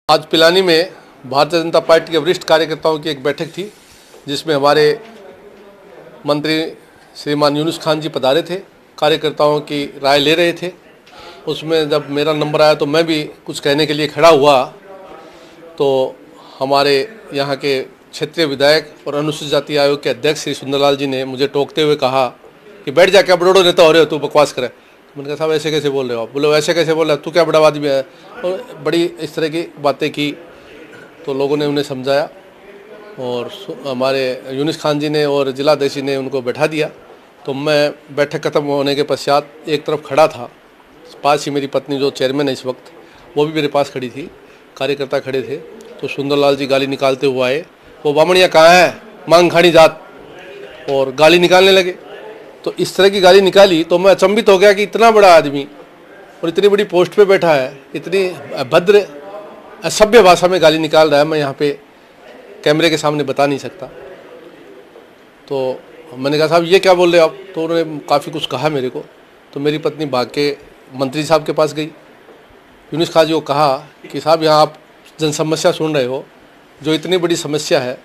आज पिलानी में भारतीय जनता पार्टी के वरिष्ठ कार्यकर्ताओं की एक बैठक थी, जिसमें हमारे मंत्री श्रीमान यूनुस खान जी पधारे थे, कार्यकर्ताओं की राय ले रहे थे। उसमें जब मेरा नंबर आया तो मैं भी कुछ कहने के लिए खड़ा हुआ, तो हमारे यहाँ के क्षेत्रीय विधायक और अनुसूचित जाति आयोग के अध्यक्ष श्री सुंदरलाल जी ने मुझे टोकते हुए कहा कि बैठ जा, क्या बड़ोड़ो नेता हो रहे हो, तू बकवास करे। मैंने कहा साहब ऐसे कैसे बोल रहे हो आप? बोले ऐसे कैसे बोल रहे हो, तू क्या बड़ा आदमी है, और बड़ी इस तरह की बातें की। तो लोगों ने उन्हें समझाया और हमारे यूनुस खान जी ने और जिलाध्यक्ष ने उनको बैठा दिया। तो मैं बैठक खत्म होने के पश्चात एक तरफ खड़ा था, पास ही मेरी पत्नी जो चेयरमैन है इस वक्त, वो भी मेरे पास खड़ी थी, कार्यकर्ता खड़े थे। तो सुंदरलाल जी गाली निकालते हुए आए, वो बामणिया कहाँ है, मांग खानी जात, और गाली निकालने लगे। तो इस तरह की गाली निकाली तो मैं अचंभित हो गया कि इतना बड़ा आदमी और इतनी बड़ी पोस्ट पे बैठा है, इतनी भद्र असभ्य भाषा में गाली निकाल रहा है, मैं यहाँ पे कैमरे के सामने बता नहीं सकता। तो मैंने कहा साहब ये क्या बोल रहे हो आप? तो उन्होंने काफ़ी कुछ कहा मेरे को। तो मेरी पत्नी भाग के मंत्री साहब के पास गई, यूनुस खान जी को कहा कि साहब यहाँ आप जन समस्या सुन रहे हो, जो इतनी बड़ी समस्या है,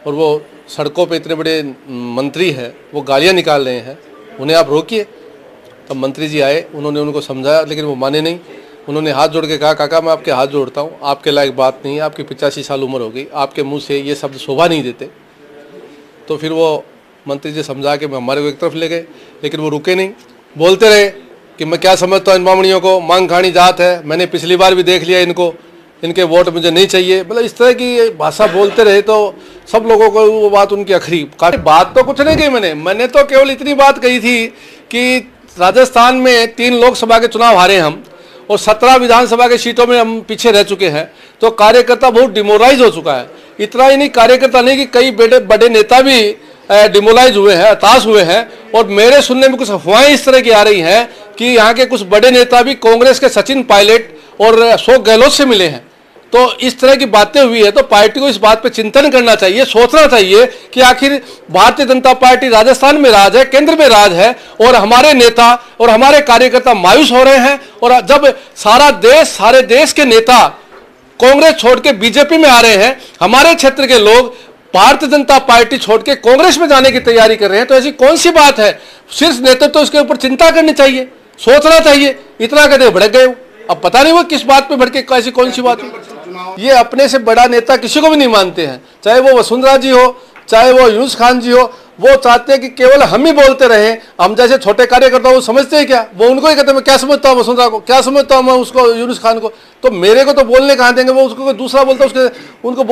और वो सड़कों पे इतने बड़े मंत्री हैं, वो गालियाँ निकाल रहे हैं, उन्हें आप रोकिए। तब मंत्री जी आए, उन्होंने उनको समझाया, लेकिन वो माने नहीं। उन्होंने हाथ जोड़ के कहा, काका मैं आपके हाथ जोड़ता हूँ, आपके लायक बात नहीं है, आपकी 85 साल उम्र हो गई, आपके मुंह से ये शब्द शोभा नहीं देते। तो फिर वो मंत्री जी समझा के हमारे को एक तरफ ले गए, लेकिन वो रुके नहीं, बोलते रहे कि मैं क्या समझता हूँ इन बामणियों को, मांग खानी जात है, मैंने पिछली बार भी देख लिया इनको, इनके वोट मुझे नहीं चाहिए। मतलब इस तरह की भाषा बोलते रहे। तो सब लोगों को वो बात उनकी अखरी, बात तो कुछ नहीं कही मैंने तो केवल इतनी बात कही थी कि राजस्थान में 3 लोकसभा के चुनाव हारे हम, और 17 विधानसभा के सीटों में हम पीछे रह चुके हैं। तो कार्यकर्ता बहुत डिमोरलाइज हो चुका है। इतना ही नहीं, कार्यकर्ता नहीं कि कई बड़े नेता भी डिमोरलाइज हुए हैं, हताश हुए हैं। और मेरे सुनने में कुछ अफवाहें इस तरह की आ रही हैं कि यहाँ के कुछ बड़े नेता भी कांग्रेस के सचिन पायलट और अशोक गहलोत से मिले हैं। तो इस तरह की बातें हुई है, तो पार्टी को इस बात पे चिंतन करना चाहिए, सोचना चाहिए कि आखिर भारतीय जनता पार्टी राजस्थान में राज है, केंद्र में राज है, और हमारे नेता और हमारे कार्यकर्ता मायूस हो रहे हैं। और जब सारे देश के नेता कांग्रेस छोड़ के बीजेपी में आ रहे हैं, हमारे क्षेत्र के लोग भारतीय जनता पार्टी छोड़ के कांग्रेस में जाने की तैयारी कर रहे हैं, तो ऐसी कौन सी बात है? शीर्ष नेतृत्व तो इसके ऊपर चिंता करनी चाहिए, सोचना चाहिए। इतना कहते भड़क गए, अब पता नहीं वो किस बात पे भड़के, कैसी कौन सी बात है। ये अपने से बड़ा नेता किसी को भी नहीं मानते हैं, चाहे वो वसुंधरा जी हो, चाहे वो यूनुस खान जी हो। वो चाहते हैं कि केवल हम ही बोलते रहे, हम जैसे छोटे कार्यकर्ता वो समझते हैं क्या? वो उनको ही कहते हैं मैं क्या समझता हूँ वसुंधरा को, क्या समझता हूँ मैं उसको, यूनुस खान को। तो मेरे को तो बोलने कहाँ देंगे, वो उसको दूसरा बोलता है, उसके उनको